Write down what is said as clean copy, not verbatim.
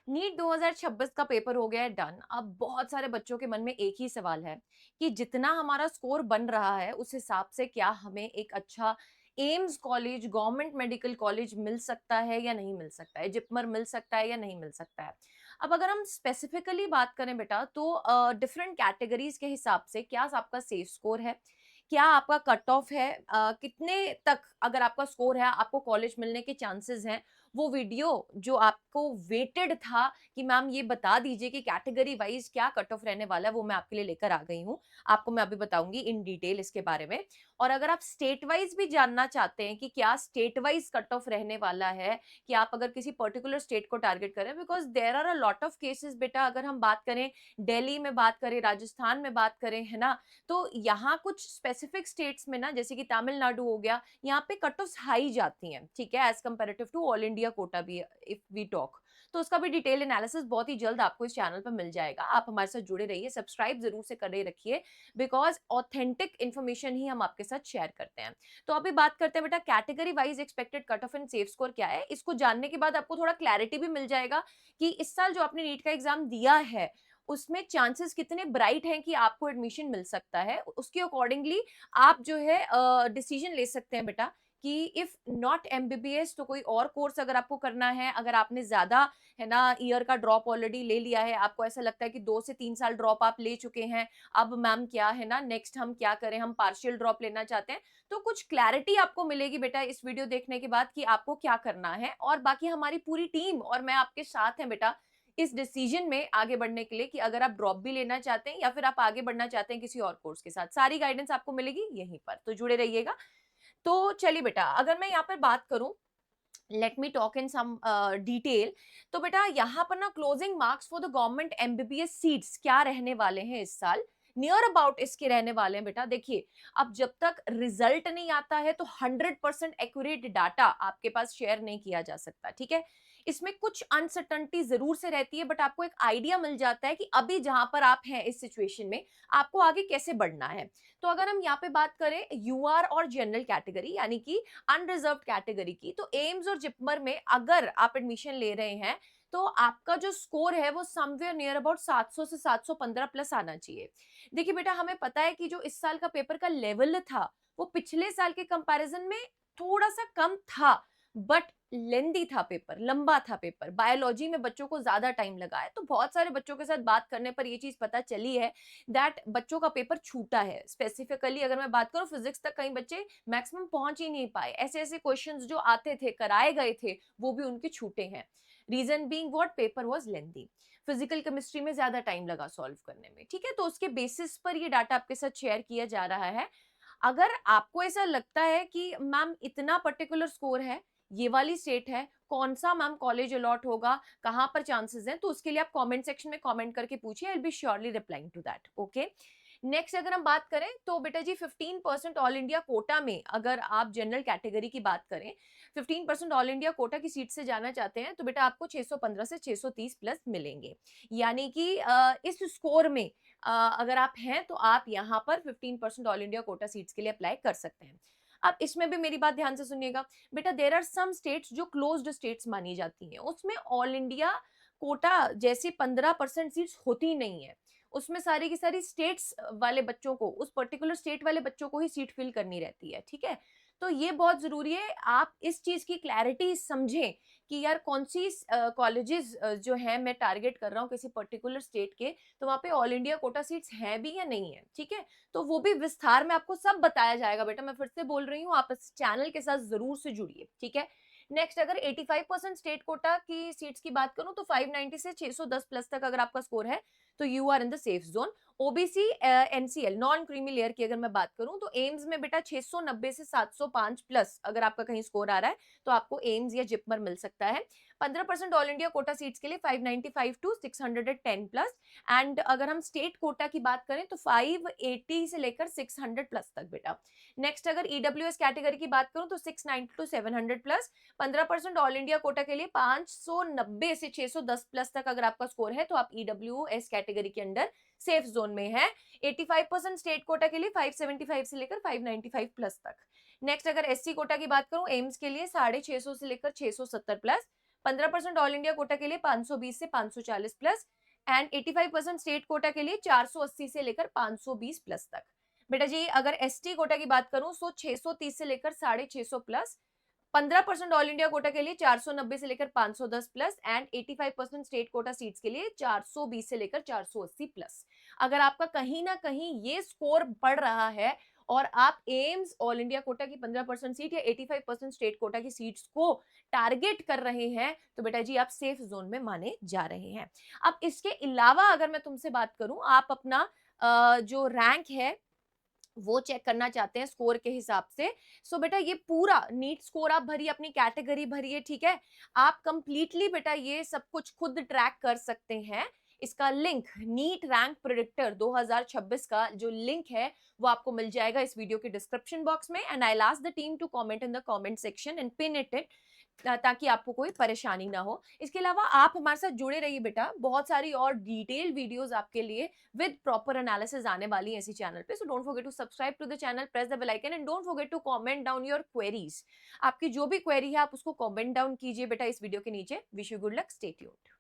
NEET 2026 का paper हो गया है डन। अब बहुत सारे बच्चों के मन में एक ही सवाल है कि जितना हमारा स्कोर बन रहा है उस हिसाब से क्या हमें एक अच्छा AIIMS college, government medical college मिल सकता है या नहीं मिल सकता है, जिपमर मिल सकता है या नहीं मिल सकता है। अब अगर हम स्पेसिफिकली बात करें बेटा तो डिफरेंट कैटेगरीज के हिसाब से क्या आपका सेफ स्कोर है, क्या आपका कट ऑफ है, कितने तक अगर आपका स्कोर है आपको कॉलेज मिलने के चांसेस हैं। वो वीडियो जो आपको वेटेड था कि मैम ये बता दीजिए कि कैटेगरी वाइज क्या कट ऑफ रहने वाला है, वो मैं आपके लिए लेकर आ गई हूँ। आपको मैं अभी बताऊंगी इन डिटेल इसके बारे में। और अगर आप स्टेट वाइज भी जानना चाहते हैं कि क्या स्टेट वाइज कट ऑफ रहने वाला है, कि आप अगर किसी पर्टिकुलर स्टेट को टारगेट करें, because there are a lot of cases बेटा। अगर हम बात करें दिल्ली में, बात करें राजस्थान में, बात करें, है ना, तो यहाँ कुछ स्पेसिफिक स्टेट्स में ना, जैसे कि तमिलनाडु हो गया, यहाँ पे कट ऑफ हाई जाती हैं, ठीक है, as comparative to all India quota भी इफ वी टॉक। तो उसका भी डिटेल एनालिसिस बहुत ही जल्द आपको इस चैनल पर मिल जाएगा। आप हमारे साथ जुड़े रहिए, सब्सक्राइब जरूर से करे रखिए, बिकॉज ऑथेंटिक इन्फॉर्मेशन ही हम आपके साथ शेयर करते हैं। तो अभी बात करते हैं बेटा category wise expected cut off and safe score क्या है। इसको जानने के बाद आपको थोड़ा क्लैरिटी भी मिल जाएगा कि इस साल जो आपने नीट का एग्जाम दिया है उसमें चांसेस कितने ब्राइट हैं कि आपको एडमिशन मिल सकता है। उसके अकॉर्डिंगली आप जो है डिसीजन ले सकते हैं बेटा कि इफ नॉट एमबीबीएस तो कोई और कोर्स अगर आपको करना है। अगर आपने ज्यादा, है ना, ईयर का ड्रॉप ऑलरेडी ले लिया है, आपको ऐसा लगता है कि 2 से 3 साल ड्रॉप आप ले चुके हैं, अब मैम क्या है ना, नेक्स्ट हम क्या करें, हम पार्शियल ड्रॉप लेना चाहते हैं, तो कुछ क्लैरिटी आपको मिलेगी बेटा इस वीडियो देखने के बाद कि आपको क्या करना है। और बाकी हमारी पूरी टीम और मैं आपके साथ हैं बेटा इस डिसीजन में आगे बढ़ने के लिए, कि अगर आप ड्रॉप भी लेना चाहते हैं या फिर आप आगे बढ़ना चाहते हैं किसी और कोर्स के साथ, सारी गाइडेंस आपको मिलेगी यहीं पर, तो जुड़े रहिएगा। तो चलिए बेटा, अगर मैं यहाँ पर बात करूं, let me talk in some detail. तो बेटा यहाँ पर ना closing marks for the government MBBS seats क्या रहने वाले हैं इस साल, नियर अबाउट इसके रहने वाले हैं बेटा। देखिए, अब जब तक रिजल्ट नहीं आता है तो 100% एक्यूरेट डाटा आपके पास शेयर नहीं किया जा सकता, ठीक है। इसमें कुछ अनसर्टनिटी जरूर से रहती है, बट आपको एक आइडिया मिल जाता है कि अभी जहां पर आप हैं इस सिचुएशन में आपको आगे कैसे बढ़ना है। तो अगर हम यहाँ पे बात करें यूआर और जनरल कैटेगरी यानी कि अनरिजर्व कैटेगरी की, तो एम्स और जिपमर में अगर आप एडमिशन ले रहे हैं तो आपका जो स्कोर है वो समवेयर नियर अबाउट 700 से 715 प्लस आना चाहिए। देखिए बेटा, हमें पता है कि जो इस साल का पेपर का लेवल था वो पिछले साल के कंपैरिजन में थोड़ा सा कम था, बट लेंदी था पेपर, लंबा था पेपर। बायोलॉजी में बच्चों को ज्यादा टाइम लगा है, तो बहुत सारे बच्चों के साथ बात करने पर ये चीज पता चली है दैट बच्चों का पेपर छूटा है। स्पेसिफिकली अगर मैं बात करूं, फिजिक्स तक कई बच्चे मैक्सिमम पहुंच ही नहीं पाए, ऐसे ऐसे क्वेश्चंस जो आते थे, कराए गए थे, वो भी उनके छूटे हैं। Reason being what, paper was lengthy. Physical chemistry में ज्यादा टाइम लगा सॉल्व करने में, ठीक है। तो उसके बेसिस पर ये डाटा आपके साथ शेयर किया जा रहा है। अगर आपको ऐसा लगता है कि मैम इतना पर्टिकुलर स्कोर है, ये वाली स्टेट है, कौन सा मैम कॉलेज अलॉट होगा, कहां पर चांसेस हैं, तो उसके लिए आप कमेंट सेक्शन में कमेंट करके पूछिए, I will be surely replying to that, okay. Next अगर हम बात करें तो बेटा जी 15% ऑल इंडिया कोटा में, अगर आप जनरल कैटेगरी की बात करें, 15% ऑल इंडिया कोटा की सीट से जाना चाहते हैं तो बेटा आपको 615 से 630 प्लस मिलेंगे। यानी कि इस स्कोर में अगर आप हैं तो आप यहाँ पर 15% ऑल इंडिया कोटा सीट्स के लिए अप्लाई कर सकते हैं। अब इसमें भी मेरी बात ध्यान से सुनिएगा बेटा, देर आर सम स्टेट्स जो क्लोज्ड स्टेट्स मानी जाती हैं, उसमें ऑल इंडिया कोटा जैसी 15% सीट्स होती नहीं है। उसमें सारी की सारी स्टेट्स वाले बच्चों को, उस पर्टिकुलर स्टेट वाले बच्चों को ही सीट फिल करनी रहती है, ठीक है। तो ये बहुत जरूरी है आप इस चीज की क्लैरिटी समझें कि यार कौन सी कॉलेजेस जो है मैं टारगेट कर रहा हूँ किसी पर्टिकुलर स्टेट के, तो वहां पे ऑल इंडिया कोटा सीट्स हैं भी या नहीं है, ठीक है। तो वो भी विस्तार में आपको सब बताया जाएगा बेटा, मैं फिर से बोल रही हूँ, आप इस चैनल के साथ जरूर से जुड़िए, ठीक है। नेक्स्ट अगर 85% स्टेट कोटा की सीट्स की बात करूं तो 590 से 610 प्लस तक अगर आपका स्कोर है तो you are in the safe zone. OBC NCL non creamy layer की अगर मैं बात करूं तो एम्स में बेटा 690 से 705 प्लस अगर आपका कहीं स्कोर आ रहा है तो आपको एम्स या जिपमर मिल सकता है। 15% ऑल इंडिया कोटा सीट्स के लिए 595 टू 610 प्लस। एंड अगर हम स्टेट कोटा की बात करें तो 580 से लेकर 600 प्लस तक बेटा। नेक्स्ट अगर ईडब्ल्यूएस कैटेगरी की बात करूं तो 690 to 700 plus. 15% all India quota के लिए 590 से 610 प्लस तक अगर आपका स्कोर है तो आप ईडब्ल्यूएस कैटेगरी के अंडर सेफ जोन में है। 85% स्टेट कोटा के लिए 575 से लेकर 595 प्लस तक। नेक्स्ट अगर एससी कोटा की बात करूं, एम्स के लिए 650 से लेकर 670 प्लस। 15% ऑल इंडिया कोटा के लिए 520 से 540 प्लस एंड 85% स्टेट कोटा के लिए 480 से लेकर 520 प्लस तक। बेटा जी अगर एसटी कोटा की बात करूं तो 630 से लेकर 650 प्लस, 15% ऑल इंडिया कोटा के लिए 490 से लेकर 510 plus and 85% state quota seats के लिए 420 से लेकर 480 प्लस। अगर आपका कहीं ना कहीं ये स्कोर बढ़ रहा है और आप एम्स ऑल इंडिया कोटा की 15% सीट या 85% स्टेट कोटा की सीट्स को टारगेट कर रहे हैं तो बेटा जी आप सेफ जोन में माने जा रहे हैं। अब इसके अलावा अगर मैं तुमसे बात करूं, आप अपना जो रैंक है वो चेक करना चाहते हैं स्कोर के हिसाब से। सो बेटा ये पूरा नीट स्कोर आप भरिए, अपनी कैटेगरी भरिए, ठीक है। आप कंप्लीटली बेटा ये सब कुछ खुद ट्रैक कर सकते हैं। इसका लिंक नीट रैंक प्रिडिक्टर 2026 का जो लिंक है वो आपको मिल जाएगा इस वीडियो के डिस्क्रिप्शन बॉक्स में and I ask the team to comment in the comment section and pin it ताकि आपको कोई परेशानी ना हो। इसके अलावा आप हमारे साथ जुड़े रहिए बेटा, बहुत सारी और डिटेल वीडियोस आपके लिए विद प्रॉपर एनालिसिस आने वाली है इसी चैनल पे। So don't forget to subscribe to the channel, press the bell icon and don't forget to comment down your queries. आपकी जो भी क्वेरी है आप उसको कमेंट डाउन कीजिए बेटा इस वीडियो के नीचे। Wish you good luck, stay tuned.